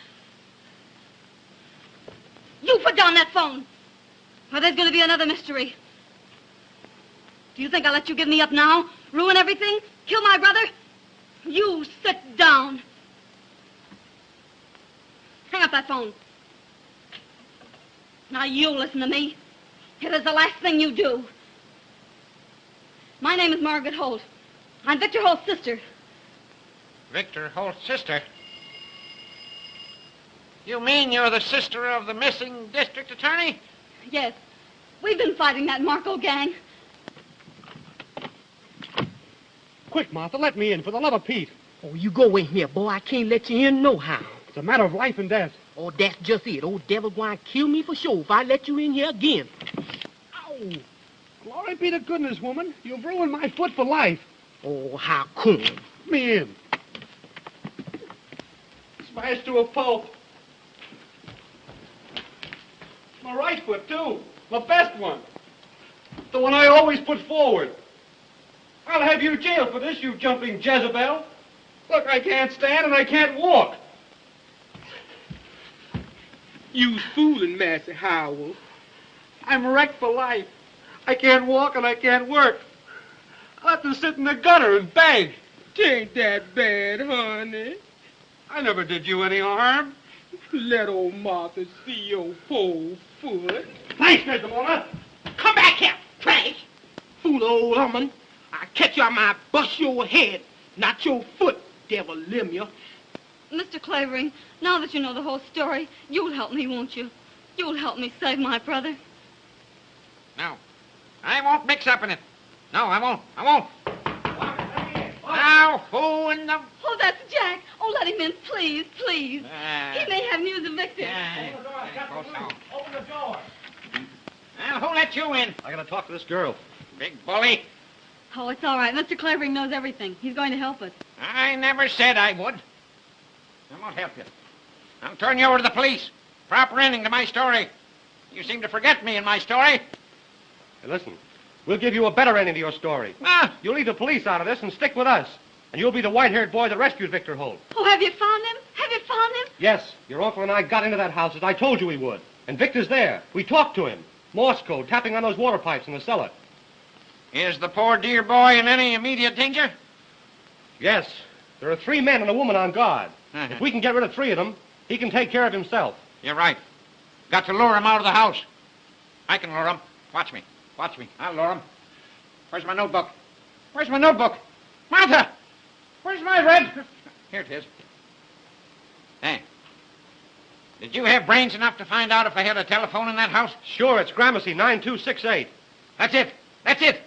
You put down that phone. Or there's going to be another mystery. Do you think I'll let you give me up now? Ruin everything? Kill my brother? You sit down. Hang up that phone. Now you listen to me. It is the last thing you do. My name is Margaret Holt. I'm Victor Holt's sister. Victor Holt's sister? You mean you're the sister of the missing district attorney? Yes. We've been fighting that Marko gang. Quick, Martha, let me in, for the love of Pete. Oh, you go in here, boy. I can't let you in no how. It's a matter of life and death. Oh, that's just it. Old devil going to kill me for sure if I let you in here again. Ow! Glory be to goodness, woman. You've ruined my foot for life. Oh, how come? Let me in. Smashed to a pulp. My right foot, too. The best one. The one I always put forward. I'll have you jailed for this, you jumping Jezebel. Look, I can't stand and I can't walk. You's fooling, Master Howell. I'm wrecked for life. I can't walk and I can't work. I'll have to sit in the gutter and beg. Tain't that bad, honey. I never did you any harm. Let old Martha see your poor foot. Thanks, Mr. Warner. Come back here, trash. Fool old woman. I'll catch you, I might bust your head, not your foot, devil limb you. Mr. Clavering, now that you know the whole story, you'll help me, won't you? You'll help me save my brother. No. I won't mix up in it. No, I won't. I won't. Now, who in the... Oh, that's Jack. Oh, let him in, please, please. He may have news of Victor. Open the door. Well, who let you in? I gotta talk to this girl. Big bully. Oh, it's all right. Mr. Clavering knows everything. He's going to help us. I never said I would. I won't help you. I'll turn you over to the police. Proper ending to my story. You seem to forget me in my story. Hey, listen. We'll give you a better ending to your story. Ah, You'll leave the police out of this and stick with us. And you'll be the white-haired boy that rescued Victor Holt. Oh, have you found him? Have you found him? Yes, your uncle and I got into that house as I told you we would. And Victor's there. We talked to him. Morse code, tapping on those water pipes in the cellar. is the poor dear boy in any immediate danger? Yes. There are 3 men and a woman on guard. If we can get rid of 3 of them, he can take care of himself. You're right. Got to lure him out of the house. I can lure him. Watch me. Watch me. I'll lure him. Where's my notebook? Where's my notebook? Martha! Where's my red? Here it is. Hey. Did you have brains enough to find out if they had a telephone in that house? Sure, it's Gramercy 9268. That's it. That's it.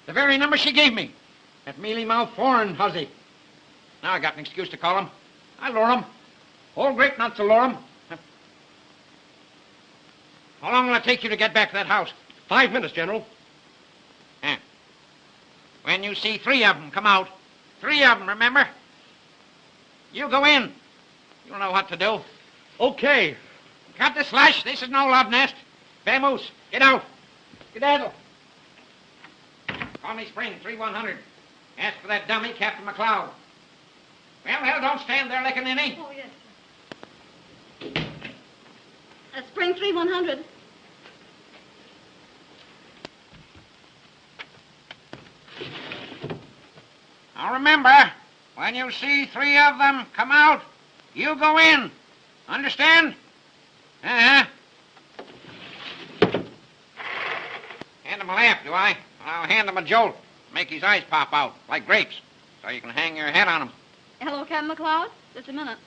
The very number she gave me. That mealy-mouthed foreign hussy. Now I got an excuse to call him. I'll lure him. All great not to lure him. How long will it take you to get back to that house? 5 minutes, General. When you see 3 of them come out, 3 of them, remember? You go in. You'll know what to do. Okay. Cut the slash. This is no love nest. Vamoose, get out. Skedaddle. Call me Spring, 3100. Ask for that dummy, Captain McLeod. Well, don't stand there licking any. Oh, yes, sir. Spring 3100. Now remember, when you see 3 of them come out, you go in. Understand? Uh-huh. Hand him a lamp, do I? I'll hand him a jolt. Make his eyes pop out, like grapes, so you can hang your head on him. Hello, Captain McLeod. Just a minute.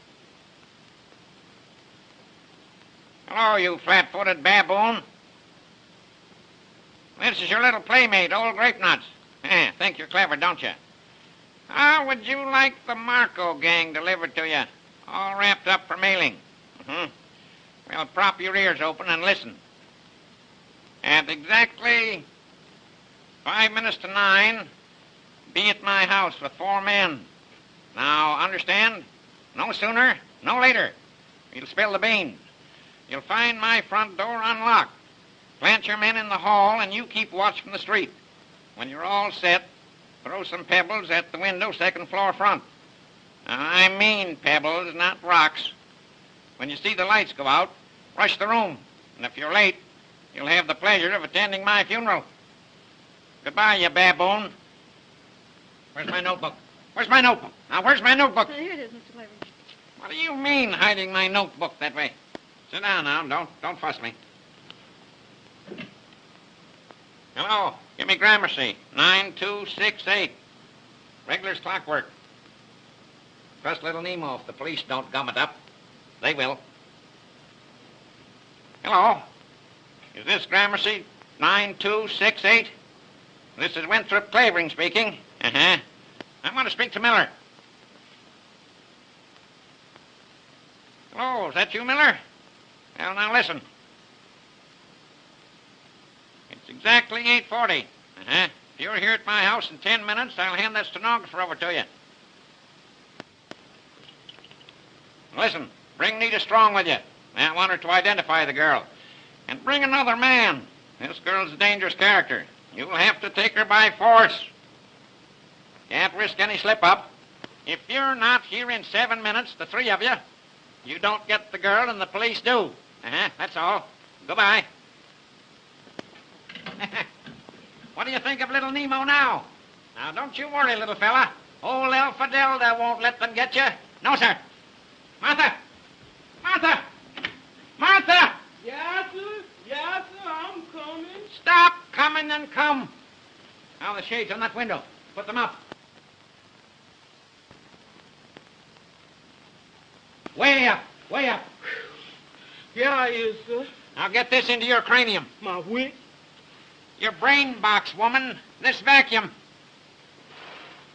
Hello, you flat-footed baboon. This is your little playmate, old Grape Nuts. Think you're clever, don't you? How would you like the Marko gang delivered to you, all wrapped up for mailing? Well, prop your ears open and listen. At exactly 5 minutes to 9, be at my house with 4 men. Now, understand? No sooner, no later. You'll spill the beans. You'll find my front door unlocked. Plant your men in the hall, and you keep watch from the street. When you're all set, throw some pebbles at the window, 2nd floor front. Now, I mean pebbles, not rocks. When you see the lights go out, rush the room. And if you're late, you'll have the pleasure of attending my funeral. Goodbye, you baboon. Where's my notebook? Where's my notebook? Now, where's my notebook? Here it is, Mr. Clavering. What do you mean, hiding my notebook that way? Sit down now. Don't fuss me. Hello. Give me Gramercy. 9268. Regular's clockwork. Trust little Nemo if the police don't gum it up. They will. Hello. Is this Gramercy 9268? This is Winthrop Clavering speaking. Uh-huh. I want to speak to Miller. Hello, is that you, Miller? Well, now listen. It's exactly 8:40. Uh-huh. If you're here at my house in 10 minutes, I'll hand that stenographer over to you. Listen, bring Nita Strong with you. I want her to identify the girl. And bring another man. This girl's a dangerous character. You'll have to take her by force. Can't risk any slip-up. If you're not here in 7 minutes, the 3 of you, you don't get the girl and the police do. That's all. Goodbye. What do you think of little Nemo now? Now, don't you worry, little fella. Old El Fidelda won't let them get you. No, sir. Martha! Martha! Martha! Yes, sir. Yes, sir. I'm coming. Stop coming and come. Now, the shades on that window. Put them up. Way up. Way up. Yeah, I is, sir. Now, get this into your cranium. My wit. Your brain box, woman. This vacuum.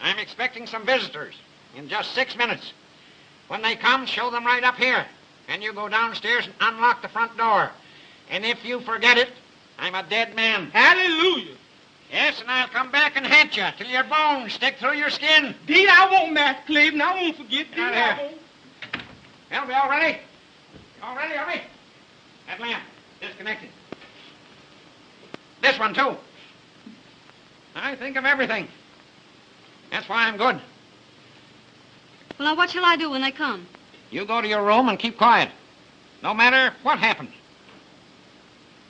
I'm expecting some visitors in just 6 minutes. When they come, show them right up here. And you go downstairs and unlock the front door. And if you forget it, I'm a dead man. Hallelujah. Yes, and I'll come back and haunt you till your bones stick through your skin. Deed, I won't, Master Clavering. I won't forget. Deed, I won't. Well, we all ready? All ready, are we? That lamp, disconnected. This one, too. I think of everything. That's why I'm good. Well, now, what shall I do when they come? You go to your room and keep quiet. No matter what happens.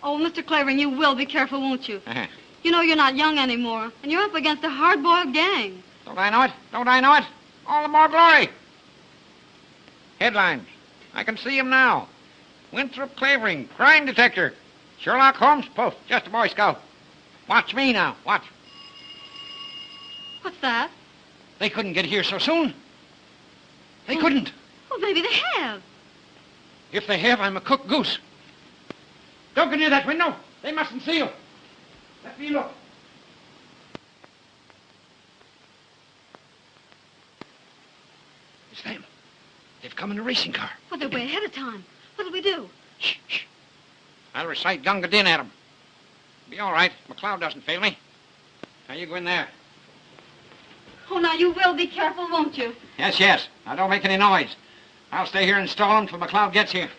Oh, Mr. Clavering, you will be careful, won't you? Uh-huh. You know you're not young anymore, and you're up against a hard-boiled gang. Don't I know it? Don't I know it? All the more glory. Headlines. I can see him now. Winthrop Clavering, crime detector. Sherlock Holmes, poof, just a Boy Scout. Watch me now, watch. What's that? They couldn't get here so soon. They couldn't. Well, maybe they have. If they have, I'm a cooked goose. Don't go near that window. They mustn't see you. Let me look. It's them. They've come in a racing car. Well, they're way ahead of time. What'll we do? Shh, shh. I'll recite Gunga Din at them. Be all right. McLeod doesn't fail me. Now, you go in there. Oh, now, you will be careful, won't you? Yes, yes. Now, don't make any noise. I'll stay here and stall them till McLeod gets here.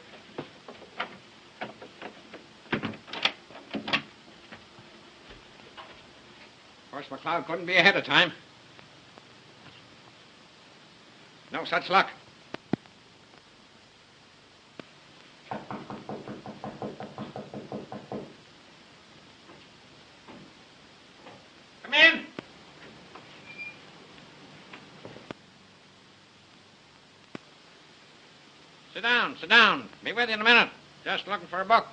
Of course, McLeod couldn't be ahead of time. No such luck. Come in. Sit down, sit down. Be with you in a minute. Just looking for a book.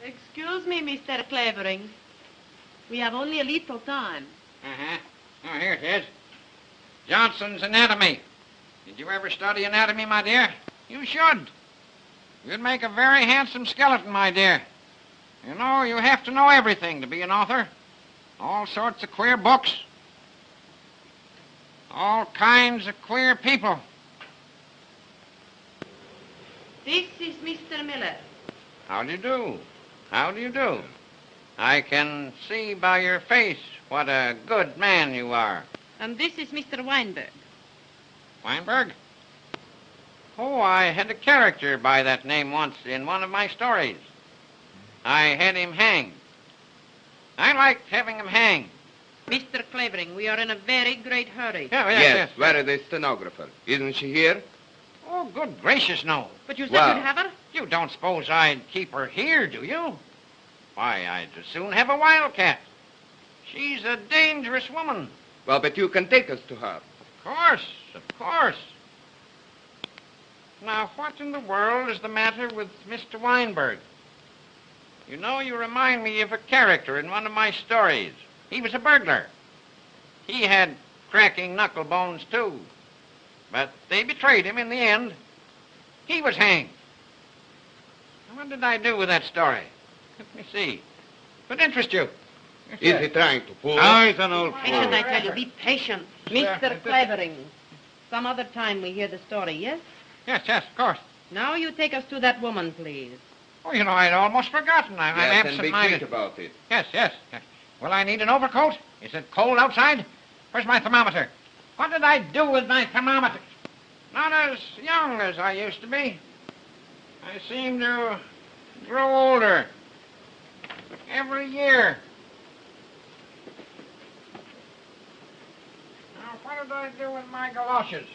Excuse me, Mr. Clavering. We have only a little time. Uh-huh. Oh, here it is. Johnson's Anatomy. Did you ever study anatomy, my dear? You should. You'd make a very handsome skeleton, my dear. You know, you have to know everything to be an author. All sorts of queer books. All kinds of queer people. This is Mr. Miller. How do you do? How do you do? I can see by your face what a good man you are. And this is Mr. Weinberg. Weinberg? Oh, I had a character by that name once in one of my stories. I had him hanged. I liked having him hanged. Mr. Clavering, we are in a very great hurry. Yes. Where is the stenographer? Isn't she here? Oh, good gracious, no. But you said Well- you'd have her? You don't suppose I'd keep her here, do you? Why, I'd as soon have a wildcat. She's a dangerous woman. Well, but you can take us to her. Of course. Now, what in the world is the matter with Mr. Weinberg? You know, you remind me of a character in one of my stories. He was a burglar. He had cracking knuckle bones, too. But they betrayed him in the end. He was hanged. What did I do with that story? Let me see. Would interest you. Is he trying to fool Oh, us? he's an old Patient, fool. I tell you. Be patient. Mr. Clavering. Some other time we hear the story, yes? Yes, of course. Now you take us to that woman, please. Oh, you know, I'd almost forgotten. I'm Yes, and be quick absent-minded. about it. Yes. Will I need an overcoat? Is it cold outside? Where's my thermometer? What did I do with my thermometer? Not as young as I used to be. I seem to grow older every year. Now, what did I do with my galoshes?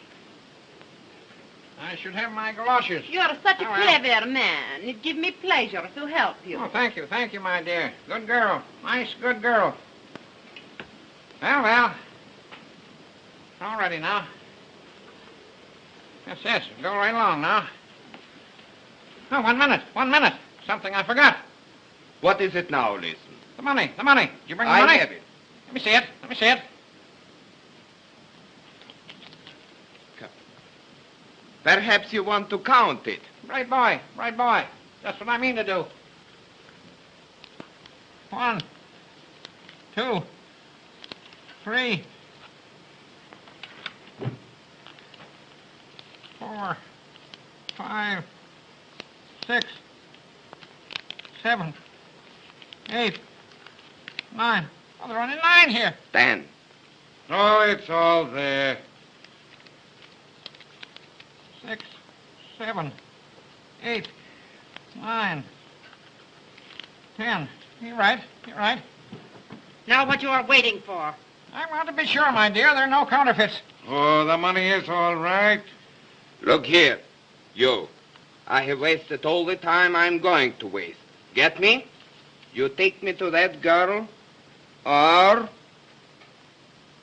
I should have my galoshes. You are such a Oh, well. clever man. It gives me pleasure to help you. Oh, thank you, my dear. Good girl. Nice, good girl. Well. All ready now. Yes, go right along now. Oh, 1 minute. Something I forgot. What is it now, listen? The money. Did you bring the I money? have it. Let me see it. Perhaps you want to count it. Right boy. That's what I mean to do. 1, 2, 3, 4, 5, 6, 7, 8, 9. Oh, there are only 9 here. 10. Oh, it's all there. 6, 7, 8, 9, 10. You're right. Now what you are waiting for? I want to be sure, my dear, there are no counterfeits. Oh, the money is all right. Look here, you. I have wasted all the time I'm going to waste. Get me? You take me to that girl, or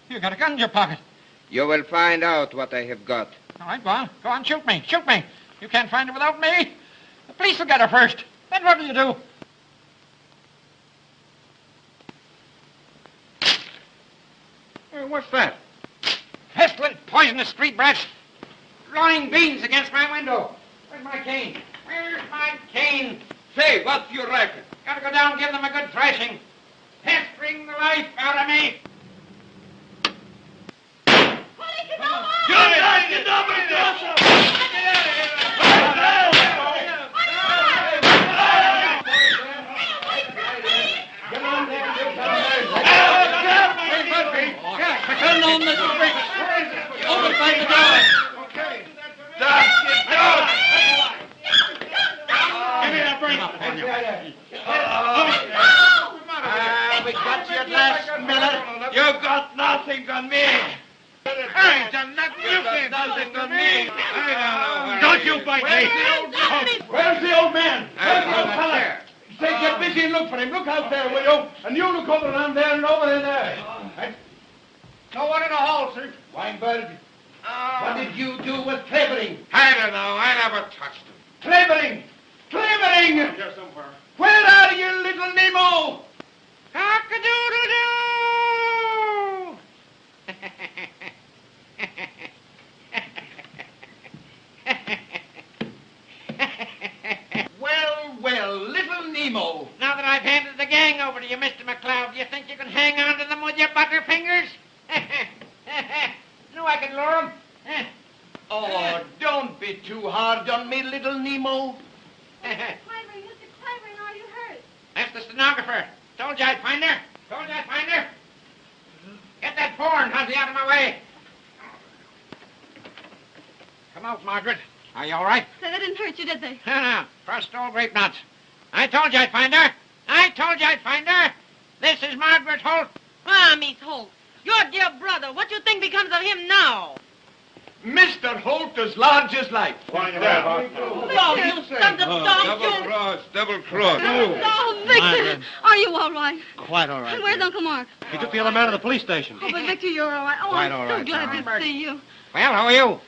You got a gun in your pocket. you will find out what I have got. All right, go on, shoot me. You can't find her without me. The police will get her first. Then what do you do? Hey, what's that? Pestilent, poisonous street brats. Blowing beans against my window. Where's my cane? Say, what do you reckon? Gotta go down and give them a good thrashing. Pestering the life out of me. Turn on the street. Open by the door. Okay. Give me that brain. We got you at last, Miller. You got nothing on me. I done nothing. You can't do nothing on me. Don't you bite me. Where's the old man? Where's the old fella? Say, get busy and look for him. Look out there, will you? And you look over around there and over there. No one in the hall, sir. Weinberg, What did you do with Clavering? I don't know. I never touched him. Clavering! Clavering! Here somewhere. Where are you, little Nemo? Cock-a-doodle-doo! Well, little Nemo. Now that I've handed the gang over to you, Mr. McLeod, do you think you can hang on to them with your butterfingers? Knew I could lure them. Oh, don't be too hard on me, little Nemo. Clavering, Mr. Clavering, are you hurt? That's the stenographer. Told you I'd find her. Told you I'd find her. Get that porn, Hussy, out of my way. Come out, Margaret. Are you all right? Say, they didn't hurt you, did they? No. Crushed old grape nuts. I told you I'd find her. I told you I'd find her. This is Margaret Holt. Ah, Miss Holt, your dear brother, what do you think becomes of him now? Mr. Holt as large as life. Oh, you sons of dogs, you... Double cross. Oh, Victor, are you all right? Quite all right. And where's Uncle Mark? He took the other man to the police station. Oh, but Victor, you're all right. Oh, Quite I'm all so right, glad Margaret. to see you. Well, who are you?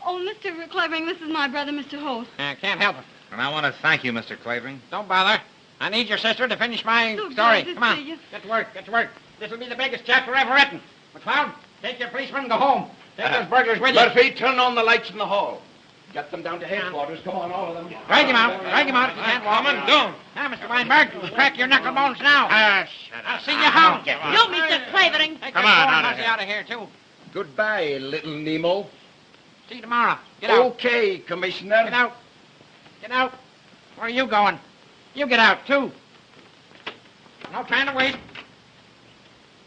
Oh, Mr. Clavering, this is my brother, Mr. Holt. Can't help it. And I want to thank you, Mr. Clavering. Don't bother. I need your sister to finish my So story. glad to Come on. see you. Get to work. Get to work. This will be the biggest chapter ever written. McLeod, take your policeman and go home. Take those burglars with you. Murphy, turn on the lights in the hall. Get them down to headquarters. Come on, all of them. Drag him out. Drag him out if you can't walk. Don't. Now, Mr. Weinberg, crack your knuckle bones now. Shut I'll see you home. You, Mr. Clavering. Take Come this on, phone out of Hussy here. out of here, too. Goodbye, little Nemo. See you tomorrow. Get out. Okay, Commissioner. Get out. Get out. Where are you going? You get out, too. No time to waste.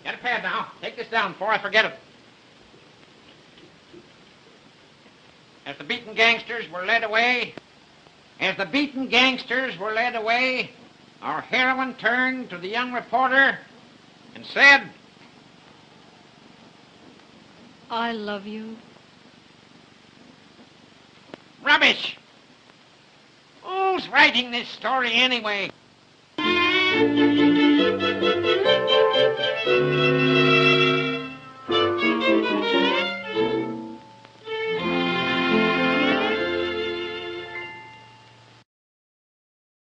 Get a pad now. Take this down before I forget it. As the beaten gangsters were led away, our heroine turned to the young reporter and said, I love you. Rubbish! Who's writing this story anyway?